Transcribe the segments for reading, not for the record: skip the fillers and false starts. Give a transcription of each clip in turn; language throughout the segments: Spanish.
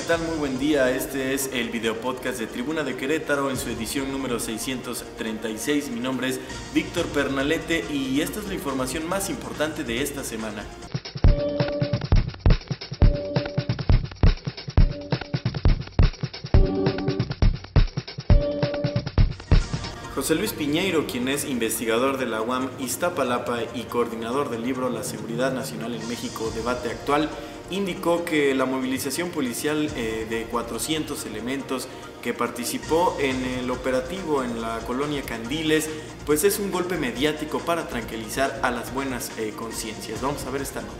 tal? Muy buen día. Este es el video podcast de Tribuna de Querétaro en su edición número 636. Mi nombre es Víctor Pernalete y esta es la información más importante de esta semana. José Luis Piñeiro, quien es investigador de la UAM Iztapalapa y coordinador del libro La Seguridad Nacional en México, debate actual, indicó que la movilización policial de 400 elementos que participó en el operativo en la colonia Candiles, pues es un golpe mediático para tranquilizar a las buenas conciencias. Vamos a ver esta nota.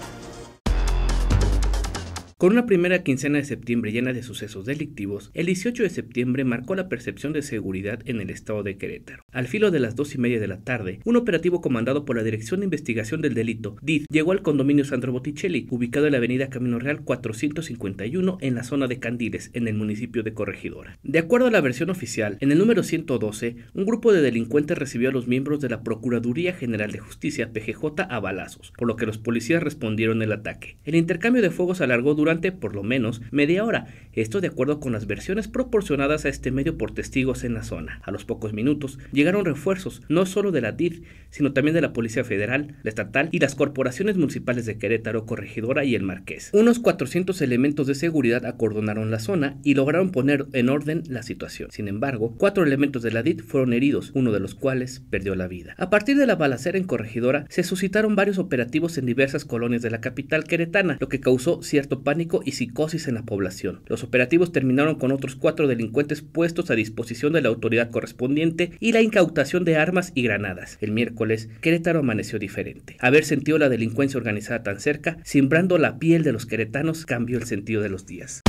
Con una primera quincena de septiembre llena de sucesos delictivos, el 18 de septiembre marcó la percepción de seguridad en el estado de Querétaro. Al filo de las 2:30 de la tarde, un operativo comandado por la Dirección de Investigación del Delito, DIF, llegó al condominio Sandro Botticelli, ubicado en la avenida Camino Real 451 en la zona de Candiles, en el municipio de Corregidora. De acuerdo a la versión oficial, en el número 112, un grupo de delincuentes recibió a los miembros de la Procuraduría General de Justicia, PGJ, a balazos, por lo que los policías respondieron el ataque. El intercambio de fuego se alargó durante por lo menos media hora, esto de acuerdo con las versiones proporcionadas a este medio por testigos en la zona. A los pocos minutos llegaron refuerzos, no solo de la DIF, sino también de la Policía Federal, la Estatal y las corporaciones municipales de Querétaro, Corregidora y El Marqués. Unos 400 elementos de seguridad acordonaron la zona y lograron poner en orden la situación. Sin embargo, 4 elementos de la DIF fueron heridos, uno de los cuales perdió la vida. A partir de la balacera en Corregidora, se suscitaron varios operativos en diversas colonias de la capital queretana, lo que causó cierto pánico y psicosis en la población. Los operativos terminaron con otros 4 delincuentes puestos a disposición de la autoridad correspondiente y la incautación de armas y granadas. El miércoles, Querétaro amaneció diferente. Haber sentido la delincuencia organizada tan cerca, simbrando la piel de los queretanos, cambió el sentido de los días.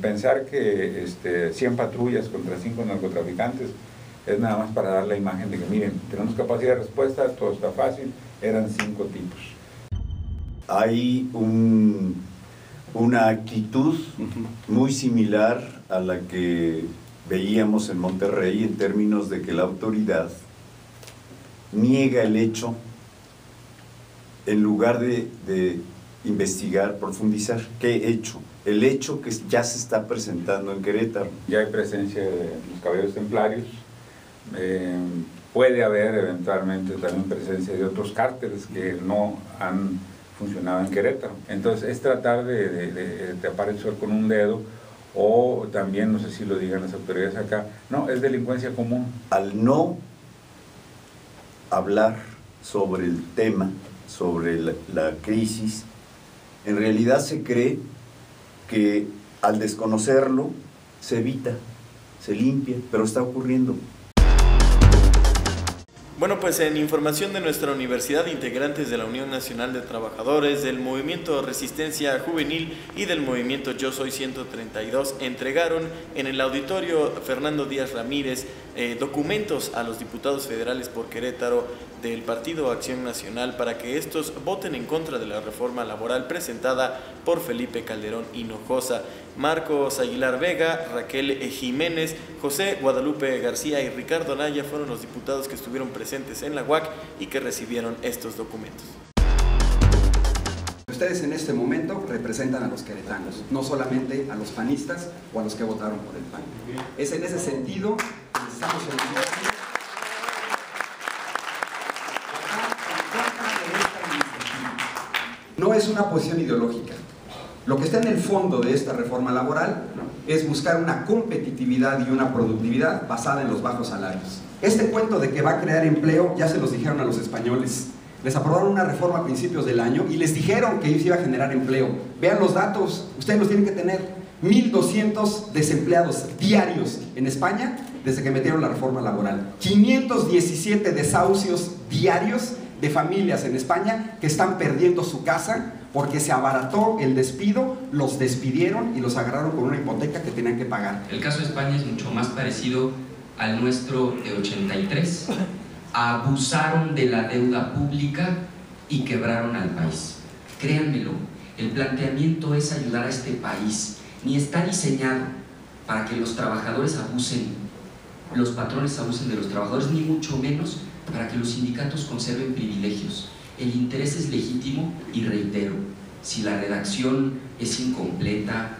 Pensar que 100 patrullas contra 5 narcotraficantes es nada más para dar la imagen de que miren, tenemos capacidad de respuesta, todo está fácil, eran 5 tipos. Hay una actitud muy similar a la que veíamos en Monterrey en términos de que la autoridad niega el hecho en lugar de investigar, profundizar. ¿Qué hecho? El hecho que ya se está presentando en Querétaro. Ya hay presencia de los caballeros templarios, puede haber eventualmente también presencia de otros cárteles que no han funcionaba en Querétaro. Entonces es tratar de tapar el sol con un dedo, o también, no sé si lo digan las autoridades acá, no, es delincuencia común. Al no hablar sobre el tema, sobre la crisis, en realidad se cree que al desconocerlo se evita, se limpia, pero está ocurriendo. Bueno, pues en información de nuestra universidad, integrantes de la Unión Nacional de Trabajadores, del Movimiento Resistencia Juvenil y del Movimiento Yo Soy 132 entregaron en el auditorio Fernando Díaz Ramírez documentos a los diputados federales por Querétaro del Partido Acción Nacional para que estos voten en contra de la reforma laboral presentada por Felipe Calderón Hinojosa. Marcos Aguilar Vega, Raquel Jiménez, José Guadalupe García y Ricardo Naya fueron los diputados que estuvieron presentes en la UAC y que recibieron estos documentos. Ustedes en este momento representan a los queretanos, no solamente a los panistas o a los que votaron por el PAN. Es en ese sentido que estamos solicitando no es una posición ideológica. Lo que está en el fondo de esta reforma laboral es buscar una competitividad y una productividad basada en los bajos salarios. Este cuento de que va a crear empleo ya se los dijeron a los españoles. Les aprobaron una reforma a principios del año y les dijeron que iba a generar empleo. Vean los datos, ustedes los tienen que tener. 1,200 desempleados diarios en España desde que metieron la reforma laboral. 517 desahucios diarios de familias en España que están perdiendo su casa porque se abarató el despido, los despidieron y los agarraron con una hipoteca que tenían que pagar. El caso de España es mucho más parecido al nuestro de 83. Abusaron de la deuda pública y quebraron al país. Créanmelo, el planteamiento es ayudar a este país. Ni está diseñado para que los trabajadores abusen, los patrones abusen de los trabajadores, ni mucho menos para que los sindicatos conserven privilegios. El interés es legítimo y reitero, Si la redacción es incompleta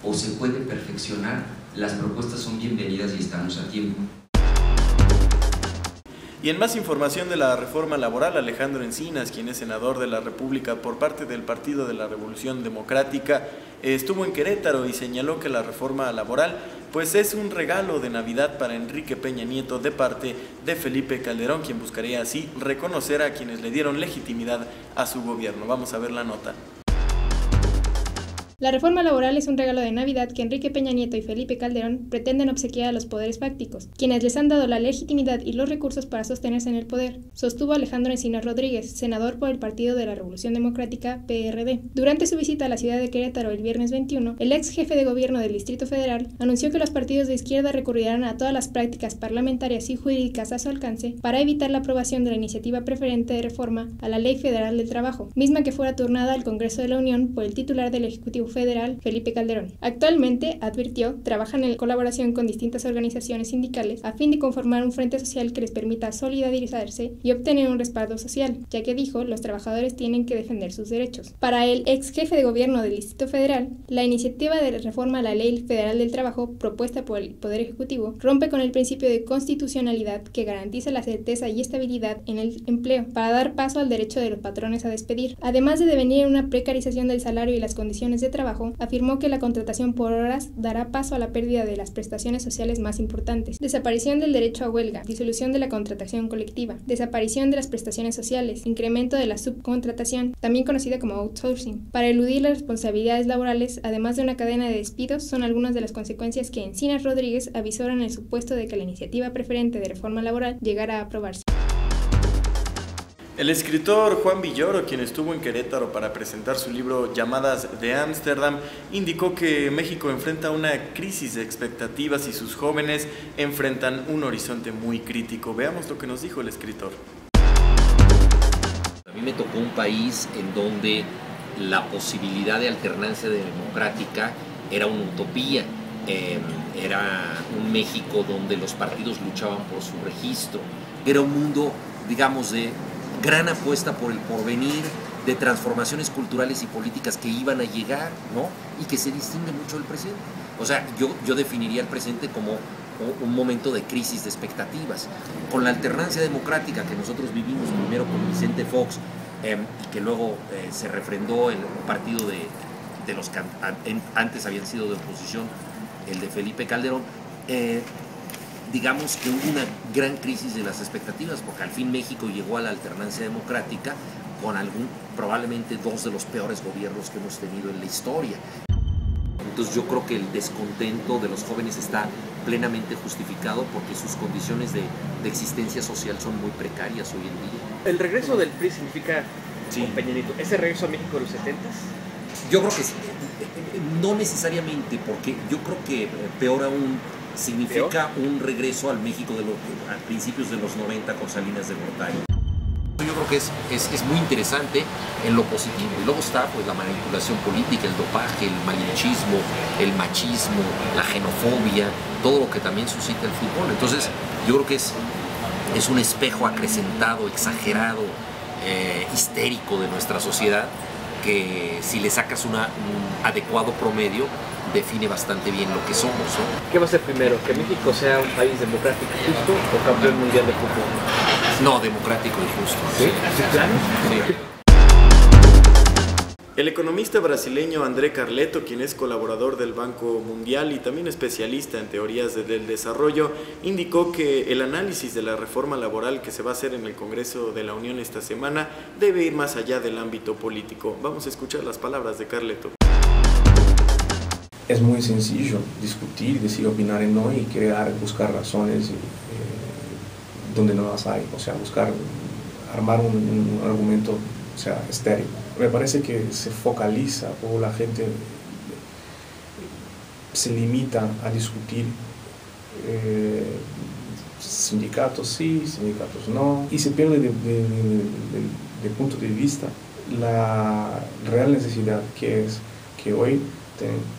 o se puede perfeccionar, las propuestas son bienvenidas y estamos a tiempo. Y en más información de la reforma laboral, Alejandro Encinas, quien es senador de la República por parte del Partido de la Revolución Democrática, estuvo en Querétaro y señaló que la reforma laboral pues es un regalo de Navidad para Enrique Peña Nieto de parte de Felipe Calderón, quien buscaría así reconocer a quienes le dieron legitimidad a su gobierno. Vamos a ver la nota. La reforma laboral es un regalo de Navidad que Enrique Peña Nieto y Felipe Calderón pretenden obsequiar a los poderes fácticos, quienes les han dado la legitimidad y los recursos para sostenerse en el poder, sostuvo Alejandro Encinas Rodríguez, senador por el Partido de la Revolución Democrática, PRD. Durante su visita a la ciudad de Querétaro el viernes 21, el ex jefe de gobierno del Distrito Federal anunció que los partidos de izquierda recurrirán a todas las prácticas parlamentarias y jurídicas a su alcance para evitar la aprobación de la iniciativa preferente de reforma a la Ley Federal del Trabajo, misma que fuera turnada al Congreso de la Unión por el titular del Ejecutivo Federal, Felipe Calderón. Actualmente, advirtió, trabajan en colaboración con distintas organizaciones sindicales a fin de conformar un frente social que les permita solidarizarse y obtener un respaldo social, ya que dijo, los trabajadores tienen que defender sus derechos. Para el ex jefe de gobierno del Distrito Federal, la iniciativa de reforma a la Ley Federal del Trabajo propuesta por el Poder Ejecutivo rompe con el principio de constitucionalidad que garantiza la certeza y estabilidad en el empleo, para dar paso al derecho de los patrones a despedir. Además de devenir en una precarización del salario y las condiciones de trabajo, afirmó que la contratación por horas dará paso a la pérdida de las prestaciones sociales más importantes, desaparición del derecho a huelga, disolución de la contratación colectiva, desaparición de las prestaciones sociales, incremento de la subcontratación, también conocida como outsourcing, para eludir las responsabilidades laborales, además de una cadena de despidos, son algunas de las consecuencias que Encinas Rodríguez avisoran en el supuesto de que la iniciativa preferente de reforma laboral llegara a aprobarse. El escritor Juan Villoro, quien estuvo en Querétaro para presentar su libro Llamadas de Ámsterdam, indicó que México enfrenta una crisis de expectativas y sus jóvenes enfrentan un horizonte muy crítico. Veamos lo que nos dijo el escritor. A mí me tocó un país en donde la posibilidad de alternancia democrática era una utopía. Era un México donde los partidos luchaban por su registro. Era un mundo, digamos, de gran apuesta por el porvenir, de transformaciones culturales y políticas que iban a llegar, ¿no? Y que se distingue mucho del presente. O sea, yo definiría el presente como un momento de crisis de expectativas. Con la alternancia democrática que nosotros vivimos primero con Vicente Fox y que luego se refrendó el partido de los que antes habían sido de oposición, el de Felipe Calderón, digamos que hubo una gran crisis de las expectativas, porque al fin México llegó a la alternancia democrática con probablemente dos de los peores gobiernos que hemos tenido en la historia. Entonces yo creo que el descontento de los jóvenes está plenamente justificado porque sus condiciones de existencia social son muy precarias hoy en día. ¿El regreso del PRI significa, sí, Peña Nieto, ese regreso a México de los 70s? Yo creo que sí. No necesariamente, porque yo creo que peor aún significa un regreso al México a principios de los 90 con Salinas de Gortari. Yo creo que es muy interesante en lo positivo. Y luego está pues la manipulación política, el dopaje, el malinchismo, el machismo, la xenofobia, todo lo que también suscita el fútbol. Entonces yo creo que es un espejo acrecentado, exagerado, histérico de nuestra sociedad, que si le sacas un adecuado promedio, define bastante bien lo que somos, ¿no? ¿Qué va a ser primero? ¿Que México sea un país democrático y justo o campeón mundial de fútbol? No, democrático y justo. ¿Sí? ¿Sí, claro? Sí. El economista brasileño André Carleto, quien es colaborador del Banco Mundial y también especialista en teorías del desarrollo, indicó que el análisis de la reforma laboral que se va a hacer en el Congreso de la Unión esta semana debe ir más allá del ámbito político. Vamos a escuchar las palabras de Carleto. Es muy sencillo discutir, decir, opinar en no y buscar razones donde no las hay, o sea, armar un argumento, o sea, estéril. Me parece que se focaliza o la gente se limita a discutir sindicatos sí, sindicatos no, y se pierde de punto de vista la real necesidad que es que hoy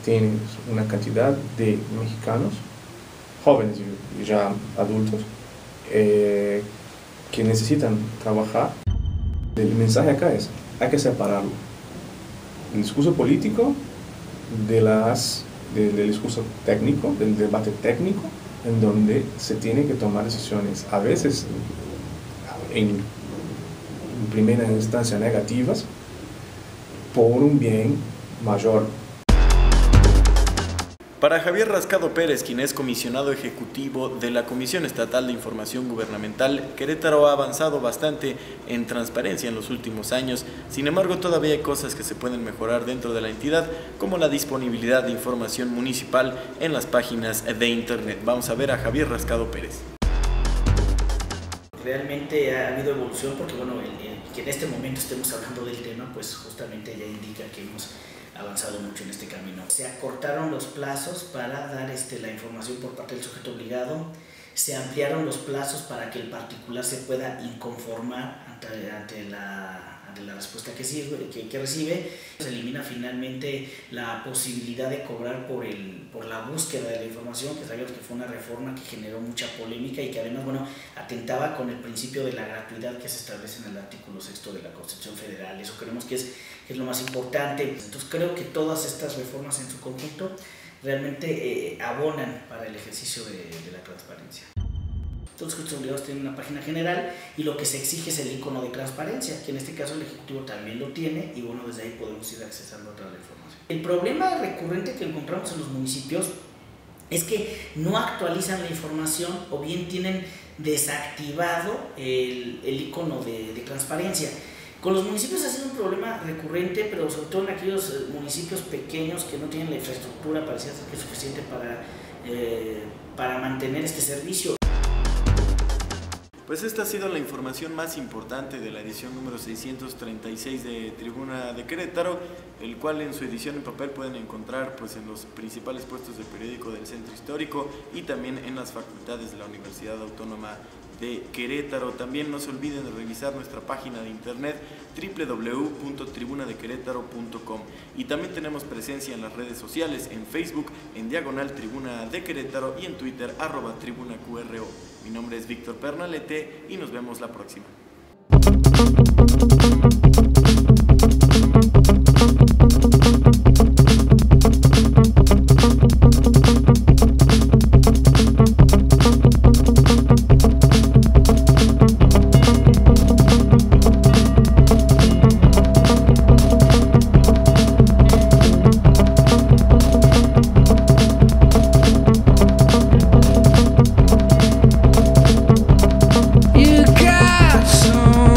tienes una cantidad de mexicanos, jóvenes y ya adultos, que necesitan trabajar. El mensaje acá es, hay que separarlo. el discurso político del discurso técnico, del debate técnico, en donde se tienen que tomar decisiones, a veces en primera instancia negativas, por un bien mayor. Para Javier Rascado Pérez, quien es comisionado ejecutivo de la Comisión Estatal de Información Gubernamental, Querétaro ha avanzado bastante en transparencia en los últimos años. Sin embargo, todavía hay cosas que se pueden mejorar dentro de la entidad, como la disponibilidad de información municipal en las páginas de internet. Vamos a ver a Javier Rascado Pérez. Realmente ha habido evolución porque, bueno, que en este momento estemos hablando del tema, pues justamente ya indica que hemos avanzado mucho en este camino. Se acortaron los plazos para dar la información por parte del sujeto obligado, se ampliaron los plazos para que el particular se pueda inconformar ante la respuesta que recibe. Se elimina finalmente la posibilidad de cobrar por la búsqueda de la información, que sabíamos que fue una reforma que generó mucha polémica y que además, bueno, atentaba con el principio de la gratuidad que se establece en el artículo 6 de la Constitución Federal. Eso creemos que es lo más importante. Entonces creo que todas estas reformas en su conjunto realmente abonan para el ejercicio de la transparencia. Todos los sujetos obligados tienen una página general y lo que se exige es el icono de transparencia, que en este caso el Ejecutivo también lo tiene y bueno, desde ahí podemos ir accesando a toda la información. El problema recurrente que encontramos en los municipios es que no actualizan la información o bien tienen desactivado el icono de transparencia. Con los municipios ha sido un problema recurrente, pero sobre todo en aquellos municipios pequeños que no tienen la infraestructura parecía ser que es suficiente para mantener este servicio. Pues esta ha sido la información más importante de la edición número 636 de Tribuna de Querétaro, el cual en su edición en papel pueden encontrar pues en los principales puestos del periódico del Centro Histórico y también en las facultades de la Universidad Autónoma de Querétaro. También no se olviden de revisar nuestra página de internet www.tribunadequerétaro.com y también tenemos presencia en las redes sociales, en Facebook, en diagonal Tribuna de Querétaro y en Twitter @TribunaQRO. Mi nombre es Víctor Pernalete y nos vemos la próxima.